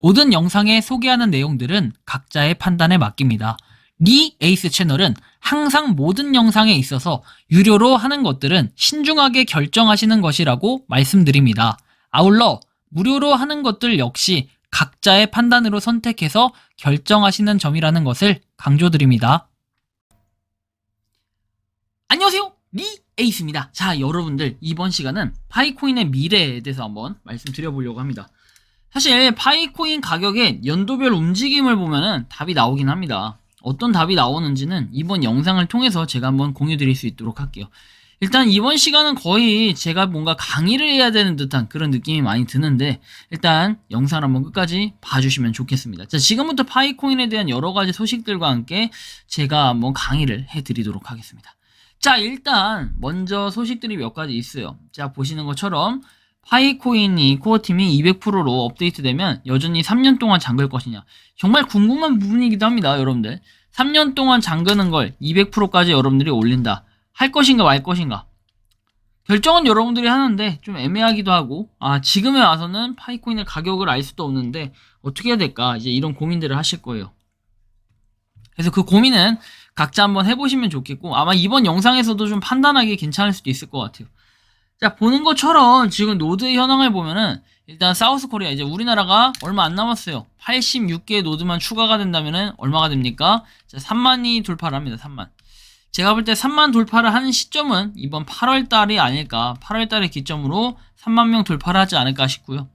모든 영상에 소개하는 내용들은 각자의 판단에 맡깁니다. 리 에이스 채널은 항상 모든 영상에 있어서 유료로 하는 것들은 신중하게 결정하시는 것이라고 말씀드립니다. 아울러 무료로 하는 것들 역시 각자의 판단으로 선택해서 결정하시는 점이라는 것을 강조드립니다. 안녕하세요, 리 에이스입니다. 자, 여러분들, 이번 시간은 파이코인의 미래에 대해서 한번 말씀드려보려고 합니다. 사실 파이코인 가격의 연도별 움직임을 보면은 답이 나오긴 합니다. 어떤 답이 나오는지는 이번 영상을 통해서 제가 한번 공유 드릴 수 있도록 할게요. 일단 이번 시간은 거의 제가 뭔가 강의를 해야 되는 듯한 그런 느낌이 많이 드는데, 일단 영상을 한번 끝까지 봐주시면 좋겠습니다. 자, 지금부터 파이코인에 대한 여러가지 소식들과 함께 제가 한번 강의를 해드리도록 하겠습니다. 자, 일단 먼저 소식들이 몇 가지 있어요. 자, 보시는 것처럼 파이코인이 코어팀이 200%로 업데이트되면 여전히 3년 동안 잠글 것이냐, 정말 궁금한 부분이기도 합니다. 여러분들, 3년 동안 잠그는 걸 200%까지 여러분들이 올린다, 할 것인가 말 것인가, 결정은 여러분들이 하는데 좀 애매하기도 하고, 지금에 와서는 파이코인의 가격을 알 수도 없는데 어떻게 해야 될까, 이제 이런 고민들을 하실 거예요. 그래서 그 고민은 각자 한번 해보시면 좋겠고, 아마 이번 영상에서도 좀 판단하기 괜찮을 수도 있을 것 같아요. 자, 보는 것처럼 지금 노드의 현황을 보면은, 일단 사우스 코리아, 이제 우리나라가 얼마 안 남았어요. 86개의 노드만 추가가 된다면은 얼마가 됩니까? 자, 3만이 돌파를 합니다. 3만. 제가 볼 때 3만 돌파를 하는 시점은 이번 8월달이 아닐까, 8월달의 기점으로 3만 명 돌파를 하지 않을까 싶고요.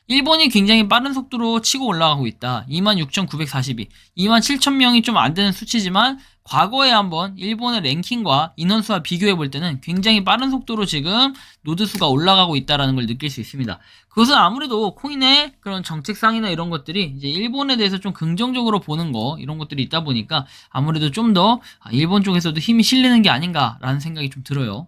일본이 굉장히 빠른 속도로 치고 올라가고 있다. 26,942, 27,000명이 좀 안 되는 수치지만, 과거에 한번 일본의 랭킹과 인원수와 비교해 볼 때는 굉장히 빠른 속도로 지금 노드 수가 올라가고 있다는 걸 느낄 수 있습니다. 그것은 아무래도 코인의 그런 정책상이나 이런 것들이 이제 일본에 대해서 좀 긍정적으로 보는 거, 이런 것들이 있다 보니까 아무래도 좀 더 일본 쪽에서도 힘이 실리는 게 아닌가라는 생각이 좀 들어요.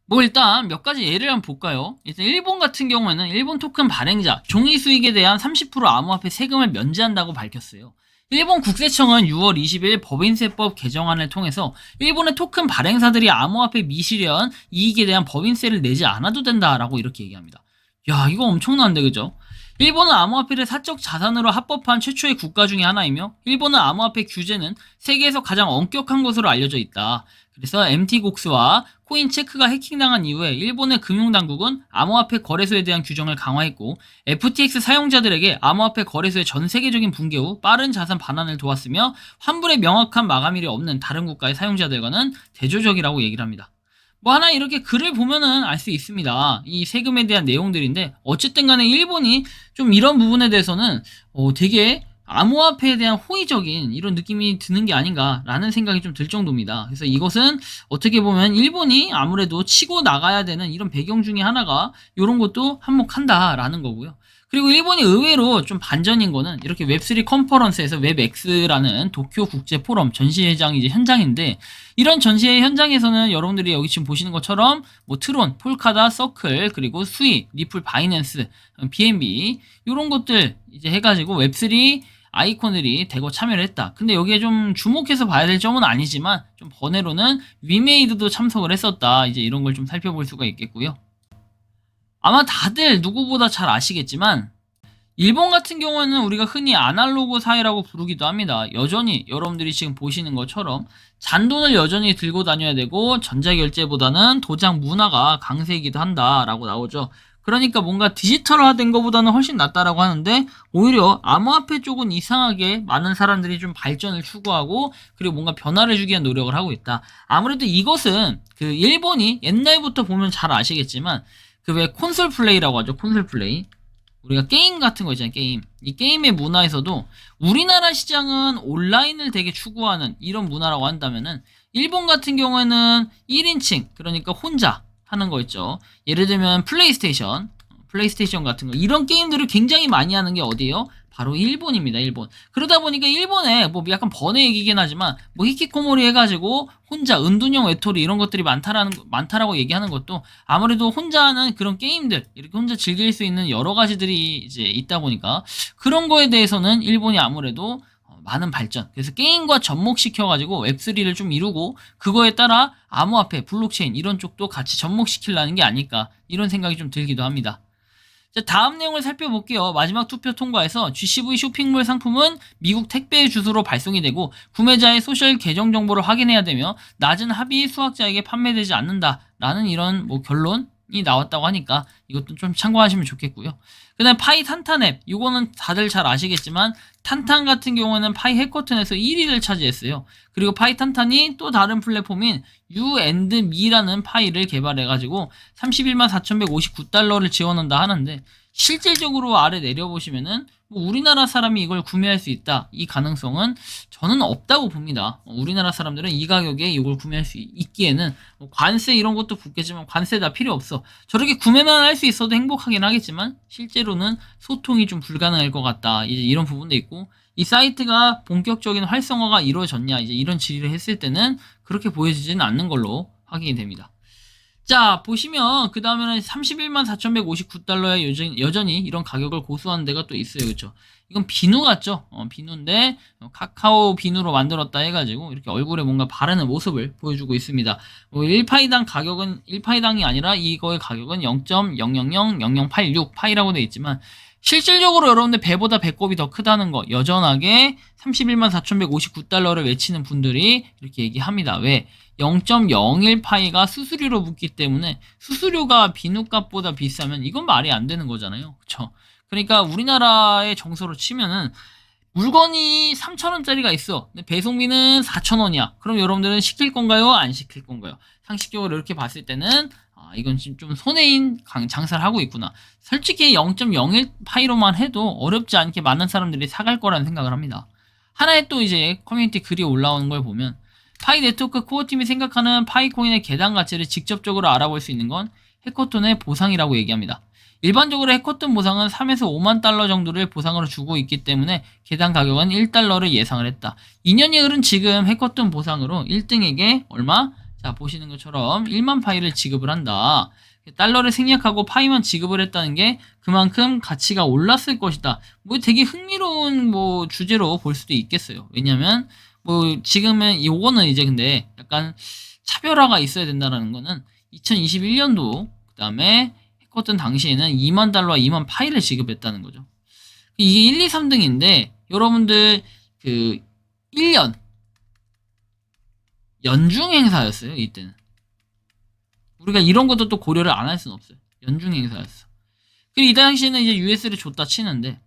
뭐 일단 몇 가지 예를 한번 볼까요? 일단 일본 같은 경우에는 일본 토큰 발행자 종이 수익에 대한 30% 암호화폐 세금을 면제한다고 밝혔어요. 일본 국세청은 6월 20일 법인세법 개정안을 통해서 일본의 토큰 발행사들이 암호화폐 미실현 이익에 대한 법인세를 내지 않아도 된다라고 이렇게 얘기합니다. 야, 이거 엄청난데, 그죠? 일본은 암호화폐를 사적 자산으로 합법한 최초의 국가 중에 하나이며, 일본은 암호화폐 규제는 세계에서 가장 엄격한 것으로 알려져 있다. 그래서 MT곡스와 코인체크가 해킹당한 이후에 일본의 금융당국은 암호화폐 거래소에 대한 규정을 강화했고, FTX 사용자들에게 암호화폐 거래소의 전 세계적인 붕괴 후 빠른 자산 반환을 도왔으며, 환불의 명확한 마감일이 없는 다른 국가의 사용자들과는 대조적이라고 얘기를 합니다. 뭐 하나 이렇게 글을 보면은 알 수 있습니다. 이 세금에 대한 내용들인데, 어쨌든 간에 일본이 좀 이런 부분에 대해서는 되게 암호화폐에 대한 호의적인 이런 느낌이 드는 게 아닌가라는 생각이 좀 들 정도입니다. 그래서 이것은 어떻게 보면 일본이 아무래도 치고 나가야 되는 이런 배경 중에 하나가 이런 것도 한몫한다라는 거고요. 그리고 일본이 의외로 좀 반전인 거는, 이렇게 웹3 컨퍼런스에서 웹X라는 도쿄 국제 포럼 전시회장 이제 현장인데, 이런 전시회 현장에서는 여러분들이 여기 지금 보시는 것처럼 뭐 트론, 폴카다, 서클, 그리고 수이, 리플, 바이낸스, BNB 이런 것들 이제 해가지고 웹3 아이콘들이 대거 참여를 했다. 근데 여기에 좀 주목해서 봐야 될 점은 아니지만, 좀 번외로는 위메이드도 참석을 했었다. 이제 이런 걸 좀 살펴볼 수가 있겠고요. 아마 다들 누구보다 잘 아시겠지만, 일본 같은 경우에는 우리가 흔히 아날로그 사회라고 부르기도 합니다. 여전히 여러분들이 지금 보시는 것처럼 잔돈을 여전히 들고 다녀야 되고, 전자결제보다는 도장 문화가 강세이기도 한다라고 나오죠. 그러니까 뭔가 디지털화된 것보다는 훨씬 낫다라고 하는데, 오히려 암호화폐 쪽은 이상하게 많은 사람들이 좀 발전을 추구하고, 그리고 뭔가 변화를 주기 위한 노력을 하고 있다. 아무래도 이것은 그 일본이 옛날부터 보면 잘 아시겠지만, 그 왜 콘솔 플레이라고 하죠. 콘솔 플레이. 우리가 게임 같은 거 있잖아요. 게임. 이 게임의 문화에서도 우리나라 시장은 온라인을 되게 추구하는 이런 문화라고 한다면은, 일본 같은 경우에는 1인칭, 그러니까 혼자 하는 거 있죠. 예를 들면 플레이스테이션 같은 거, 이런 게임들을 굉장히 많이 하는 게 어디예요? 바로 일본입니다. 일본. 그러다 보니까 일본에 뭐 약간 번외 얘기긴 하지만, 뭐 히키코모리 해가지고 혼자 은둔형 외톨이 이런 것들이 많다라고 얘기하는 것도, 아무래도 혼자 하는 그런 게임들, 이렇게 혼자 즐길 수 있는 여러 가지들이 이제 있다 보니까, 그런 거에 대해서는 일본이 아무래도 많은 발전, 그래서 게임과 접목시켜가지고 웹3를 좀 이루고, 그거에 따라 암호화폐, 블록체인 이런 쪽도 같이 접목시키려는 게 아닐까, 이런 생각이 좀 들기도 합니다. 자, 다음 내용을 살펴볼게요. 마지막 투표 통과해서 GCV 쇼핑몰 상품은 미국 택배 주소로 발송이 되고 구매자의 소셜 계정 정보를 확인해야 되며 낮은 합의 수확자에게 판매되지 않는다라는 이런 뭐 결론이 나왔다고 하니까 이것도 좀 참고하시면 좋겠고요. 그 다음에 파이 탄탄 앱, 이거는 다들 잘 아시겠지만 탄탄 같은 경우에는 파이 해커톤에서 1위를 차지했어요. 그리고 파이 탄탄이 또 다른 플랫폼인 U&Me라는 파이를 개발해가지고 31만 4,159달러를 지원한다 하는데 실질적으로 아래 내려보시면은 뭐 우리나라 사람이 이걸 구매할 수 있다, 이 가능성은 저는 없다고 봅니다. 우리나라 사람들은 이 가격에 이걸 구매할 수 있기에는 뭐 관세 이런 것도 붙겠지만 관세 다 필요 없어. 저렇게 구매만 할 수 있어도 행복하긴 하겠지만 실제로는 소통이 좀 불가능할 것 같다, 이제 이런 부분도 있고, 이 사이트가 본격적인 활성화가 이루어졌냐, 이제 이런 질의를 했을 때는 그렇게 보여지지는 않는 걸로 확인이 됩니다. 자, 보시면 그 다음에는 31만 4,159달러에 여전히 이런 가격을 고수하는 데가 또 있어요. 그쵸? 이건 비누 같죠? 비누인데 카카오 비누로 만들었다 해가지고 이렇게 얼굴에 뭔가 바르는 모습을 보여주고 있습니다. 1파이당 가격은 1파이당이 아니라 이거의 가격은 0.0000086 파이라고 되어 있지만 실질적으로 여러분들 배보다 배꼽이 더 크다는 거 여전하게 31만 4,159달러를 외치는 분들이 이렇게 얘기합니다. 왜? 0.01파이가 수수료로 붙기 때문에 수수료가 비누값보다 비싸면 이건 말이 안 되는 거잖아요. 그쵸? 그러니까 우리나라의 정서로 치면은 물건이 3,000원짜리가 있어. 근데 배송비는 4,000원이야. 그럼 여러분들은 시킬 건가요? 안 시킬 건가요? 상식적으로 이렇게 봤을 때는 이건 지금 좀 손해인 장사를 하고 있구나. 솔직히 0.01파이로만 해도 어렵지 않게 많은 사람들이 사갈 거라는 생각을 합니다. 하나의 또 이제 커뮤니티 글이 올라오는 걸 보면 파이 네트워크 코어팀이 생각하는 파이코인의 계단 가치를 직접적으로 알아볼 수 있는 건 해커톤의 보상이라고 얘기합니다. 일반적으로 해커톤 보상은 3에서 5만 달러 정도를 보상으로 주고 있기 때문에 계단 가격은 1달러를 예상을 했다. 2년이 흐른 지금 해커톤 보상으로 1등에게 얼마? 자, 보시는 것처럼 1만 파이를 지급을 한다. 달러를 생략하고 파이만 지급을 했다는 게 그만큼 가치가 올랐을 것이다. 뭐 되게 흥미로운 뭐 주제로 볼 수도 있겠어요. 왜냐면 뭐 지금은 요거는 이제 근데 약간 차별화가 있어야 된다라는 거는 2021년도 그 다음에 해커톤 당시에는 2만 달러와 2만 파이를 지급했다는 거죠. 이게 1, 2, 3등인데 여러분들 그 1년 연중 행사였어요. 이때는 우리가 이런 것도 또 고려를 안 할 수는 없어요. 연중 행사였어. 그리고 이 당시에는 이제 US를 줬다 치는데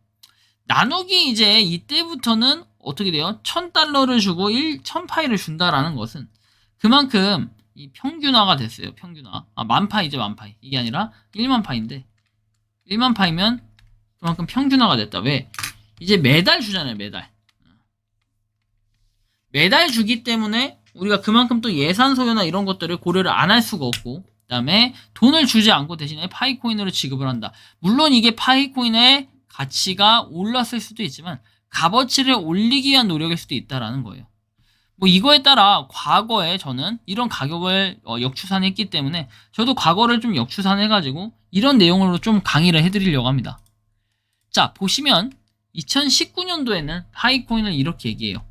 나누기 이제 이때부터는 어떻게 돼요? 1,000달러를 주고 1,000파이를 준다라는 것은 그만큼 이 평균화가 됐어요. 평균화. 10,000파이죠, 10,000파이. 이게 아니라 10,000파이인데 10,000파이면 그만큼 평균화가 됐다. 왜? 이제 매달 주잖아요, 매달. 매달 주기 때문에 우리가 그만큼 또 예산 소요나 이런 것들을 고려를 안 할 수가 없고, 그 다음에 돈을 주지 않고 대신에 파이코인으로 지급을 한다. 물론 이게 파이코인의 가치가 올랐을 수도 있지만 값어치를 올리기 위한 노력일 수도 있다라는 거예요. 뭐 이거에 따라 과거에 저는 이런 가격을 역추산했기 때문에 저도 과거를 좀 역추산해가지고 이런 내용으로 좀 강의를 해드리려고 합니다. 자, 보시면 2019년도에는 파이코인을 이렇게 얘기해요.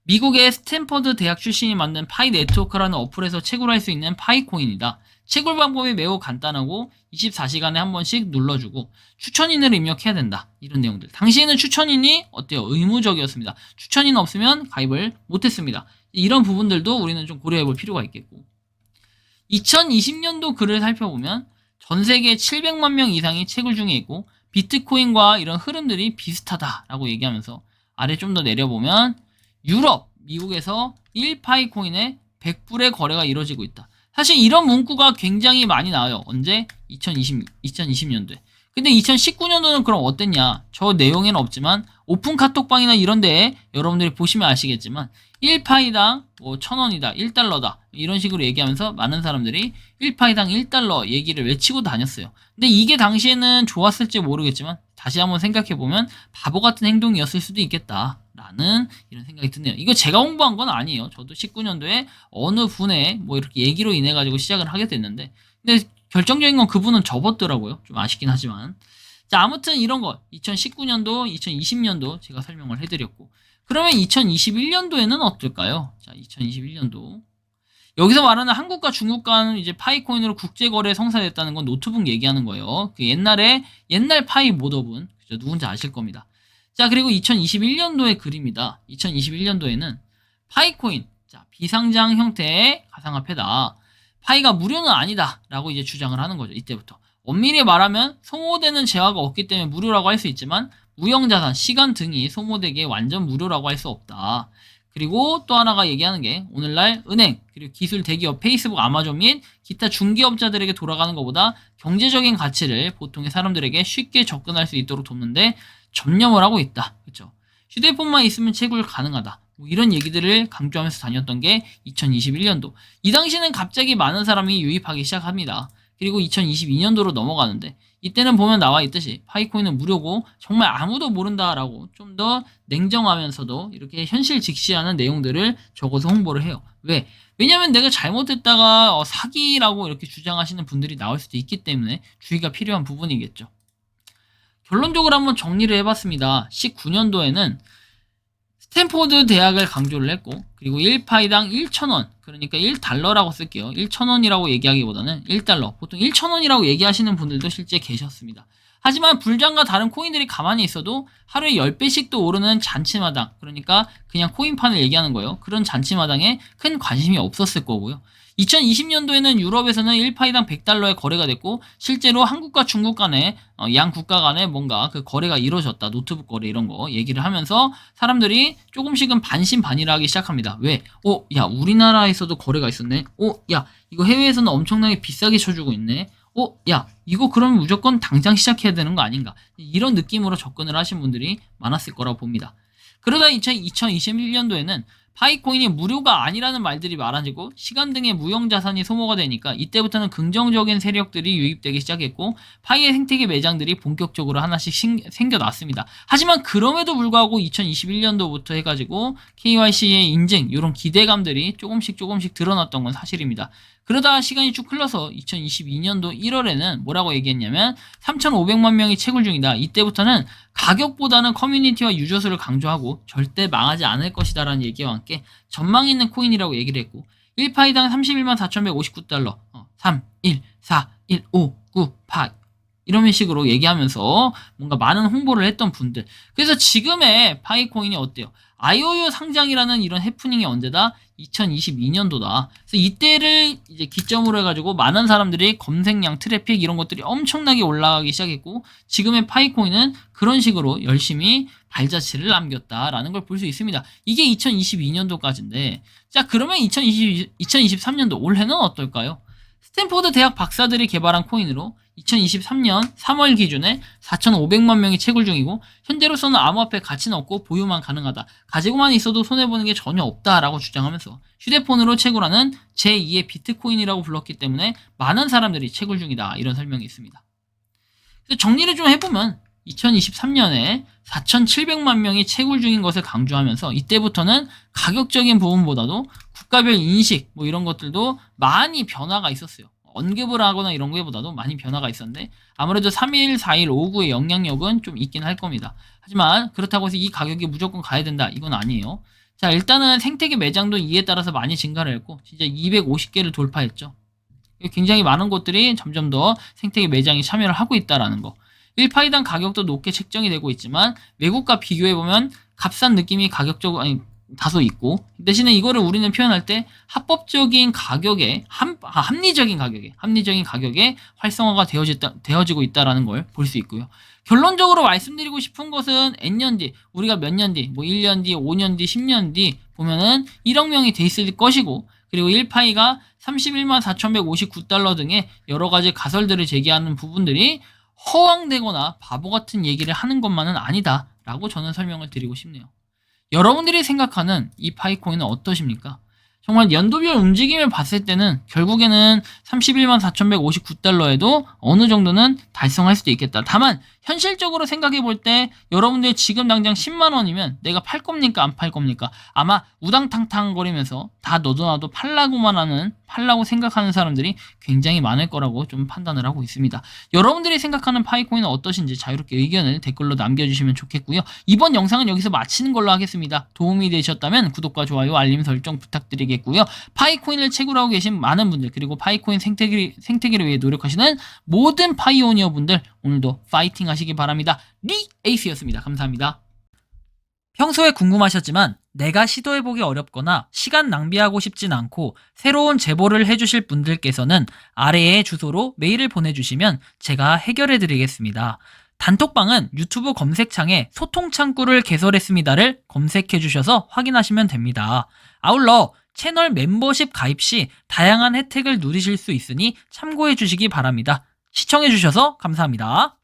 미국의 스탠퍼드 대학 출신이 만든 파이 네트워크라는 어플에서 채굴할 수 있는 파이코인이다. 채굴 방법이 매우 간단하고 24시간에 한 번씩 눌러주고 추천인을 입력해야 된다. 이런 내용들. 당시에는 추천인이 어때요? 의무적이었습니다. 추천인 없으면 가입을 못했습니다. 이런 부분들도 우리는 좀 고려해볼 필요가 있겠고, 2020년도 글을 살펴보면 전 세계 700만 명 이상이 채굴 중에 있고 비트코인과 이런 흐름들이 비슷하다라고 얘기하면서 아래 좀 더 내려보면 유럽, 미국에서 1파이코인의 100불의 거래가 이루어지고 있다. 사실 이런 문구가 굉장히 많이 나와요. 언제? 2020년도에. 근데 2019년도는 그럼 어땠냐? 저 내용에는 없지만 오픈 카톡방이나 이런 데에 여러분들이 보시면 아시겠지만 1파이당 뭐 1,000원이다, 1달러다 이런 식으로 얘기하면서 많은 사람들이 1파이당 1달러 얘기를 외치고 다녔어요. 근데 이게 당시에는 좋았을지 모르겠지만 다시 한번 생각해보면 바보 같은 행동이었을 수도 있겠다 라는 이런 생각이 드네요. 이거 제가 홍보한 건 아니에요. 저도 19년도에 어느 분의 뭐 이렇게 얘기로 인해 가지고 시작을 하게 됐는데, 근데 결정적인 건 그분은 접었더라고요. 좀 아쉽긴 하지만. 자, 아무튼 이런 거 2019년도, 2020년도 제가 설명을 해드렸고, 그러면 2021년도에는 어떨까요? 자, 2021년도 여기서 말하는 한국과 중국 간 이제 파이코인으로 국제거래 성사됐다는 건 노트북 얘기하는 거예요. 그 옛날 파이 모더분, 그죠? 누군지 아실 겁니다. 자, 그리고 2021년도의 글입니다. 2021년도에는 파이코인, 자, 비상장 형태의 가상화폐다. 파이가 무료는 아니다. 라고 이제 주장을 하는 거죠. 이때부터. 엄밀히 말하면 소모되는 재화가 없기 때문에 무료라고 할 수 있지만 무형자산, 시간 등이 소모되기에 완전 무료라고 할 수 없다. 그리고 또 하나가 얘기하는 게 오늘날 은행, 그리고 기술 대기업, 페이스북, 아마존 및 기타 중개업자들에게 돌아가는 것보다 경제적인 가치를 보통의 사람들에게 쉽게 접근할 수 있도록 돕는데 전념을 하고 있다. 그렇죠? 휴대폰만 있으면 채굴 가능하다. 뭐 이런 얘기들을 강조하면서 다녔던 게 2021년도. 이 당시는 갑자기 많은 사람이 유입하기 시작합니다. 그리고 2022년도로 넘어가는데 이때는 보면 나와 있듯이 파이코인은 무료고 정말 아무도 모른다라고 좀 더 냉정하면서도 이렇게 현실 직시하는 내용들을 적어서 홍보를 해요. 왜? 왜냐면 내가 잘못했다가 사기라고 이렇게 주장하시는 분들이 나올 수도 있기 때문에 주의가 필요한 부분이겠죠. 결론적으로 한번 정리를 해봤습니다. 19년도에는 스탠포드 대학을 강조를 했고, 그리고 1파이당 1,000원, 그러니까 1달러라고 쓸게요. 1,000원이라고 얘기하기보다는 1달러. 보통 1,000원이라고 얘기하시는 분들도 실제 계셨습니다. 하지만 불장과 다른 코인들이 가만히 있어도 하루에 10배씩도 오르는 잔치마당, 그러니까 그냥 코인판을 얘기하는 거예요. 그런 잔치마당에 큰 관심이 없었을 거고요. 2020년도에는 유럽에서는 1파이당 100달러의 거래가 됐고 실제로 한국과 중국 간에 양 국가 간에 뭔가 그 거래가 이루어졌다. 노트북 거래 이런 거 얘기를 하면서 사람들이 조금씩은 반신반의를 하기 시작합니다. 왜? 야 우리나라에서도 거래가 있었네. 야 이거 해외에서는 엄청나게 비싸게 쳐주고 있네. 야 이거 그러면 무조건 당장 시작해야 되는 거 아닌가. 이런 느낌으로 접근을 하신 분들이 많았을 거라고 봅니다. 그러다 2021년도에는 파이코인이 무료가 아니라는 말들이 많아지고 시간 등의 무형자산이 소모가 되니까 이때부터는 긍정적인 세력들이 유입되기 시작했고 파이의 생태계 매장들이 본격적으로 하나씩 생겨났습니다. 하지만 그럼에도 불구하고 2021년도부터 해가지고 KYC의 인증 이런 기대감들이 조금씩 드러났던 건 사실입니다. 그러다 시간이 쭉 흘러서 2022년도 1월에는 뭐라고 얘기했냐면 3,500만 명이 채굴 중이다. 이때부터는 가격보다는 커뮤니티와 유저 수를 강조하고 절대 망하지 않을 것이다 라는 얘기와 함께 전망 있는 코인이라고 얘기를 했고 1파이당 31만 4,159달러 3, 1, 4, 1, 5, 9, 8 이런 식으로 얘기하면서 뭔가 많은 홍보를 했던 분들. 그래서 지금의 파이코인이 어때요? IOU 상장이라는 이런 해프닝이 언제다? 2022년도다. 그래서 이때를 이제 기점으로 해가지고 많은 사람들이 검색량, 트래픽 이런 것들이 엄청나게 올라가기 시작했고 지금의 파이코인은 그런 식으로 열심히 발자취를 남겼다라는 걸 볼 수 있습니다. 이게 2022년도까지인데 자 그러면 2023년도 올해는 어떨까요? 스탠포드 대학 박사들이 개발한 코인으로 2023년 3월 기준에 4,500만 명이 채굴 중이고 현재로서는 암호화폐 가치는 없고 보유만 가능하다. 가지고만 있어도 손해보는 게 전혀 없다라고 주장하면서 휴대폰으로 채굴하는 제2의 비트코인이라고 불렀기 때문에 많은 사람들이 채굴 중이다. 이런 설명이 있습니다. 그래서 정리를 좀 해보면 2023년에 4,700만 명이 채굴 중인 것을 강조하면서 이때부터는 가격적인 부분보다도 국가별 인식 뭐 이런 것들도 많이 변화가 있었어요. 언급을 하거나 이런 거보다도 많이 변화가 있었는데 아무래도 3일, 4일, 5구의 영향력은 좀 있긴 할 겁니다. 하지만 그렇다고 해서 이 가격이 무조건 가야 된다 이건 아니에요. 자 일단은 생태계 매장도 이에 따라서 많이 증가를 했고 진짜 250개를 돌파했죠. 굉장히 많은 곳들이 점점 더 생태계 매장에 참여를 하고 있다라는 거. 1파이당 가격도 높게 책정이 되고 있지만 외국과 비교해보면 값싼 느낌이 가격적으로 다소 있고 대신에 이거를 우리는 표현할 때 합법적인 가격에 합리적인 가격에 활성화가 되어지고 있다라는 걸 볼 수 있고요. 결론적으로 말씀드리고 싶은 것은 N년 뒤 우리가 몇 년 뒤 뭐 1년 뒤 5년 뒤 10년 뒤 보면은 1억 명이 돼 있을 것이고 그리고 1파이가 31만 4,159달러 등의 여러 가지 가설들을 제기하는 부분들이 허황되거나 바보 같은 얘기를 하는 것만은 아니다 라고 저는 설명을 드리고 싶네요. 여러분들이 생각하는 이 파이코인은 어떠십니까? 정말 연도별 움직임을 봤을 때는 결국에는 31만 4,159달러에도 어느 정도는 달성할 수도 있겠다. 다만 현실적으로 생각해 볼 때 여러분들 지금 당장 10만 원이면 내가 팔 겁니까? 안 팔 겁니까? 아마 우당탕탕 거리면서 다 너도 나도 팔라고만 하는 팔라고 생각하는 사람들이 굉장히 많을 거라고 좀 판단을 하고 있습니다. 여러분들이 생각하는 파이코인은 어떠신지 자유롭게 의견을 댓글로 남겨주시면 좋겠고요. 이번 영상은 여기서 마치는 걸로 하겠습니다. 도움이 되셨다면 구독과 좋아요, 알림 설정 부탁드리겠고요. 파이코인을 채굴 하고 계신 많은 분들, 그리고 파이코인 생태계를 위해 노력하시는 모든 파이오니어 분들, 오늘도 파이팅 하시기 바랍니다. 리에이스였습니다. 감사합니다. 평소에 궁금하셨지만 내가 시도해보기 어렵거나 시간 낭비하고 싶진 않고 새로운 제보를 해주실 분들께서는 아래의 주소로 메일을 보내주시면 제가 해결해드리겠습니다. 단톡방은 유튜브 검색창에 소통창구를 개설했습니다를 검색해주셔서 확인하시면 됩니다. 아울러 채널 멤버십 가입 시 다양한 혜택을 누리실 수 있으니 참고해주시기 바랍니다. 시청해주셔서 감사합니다.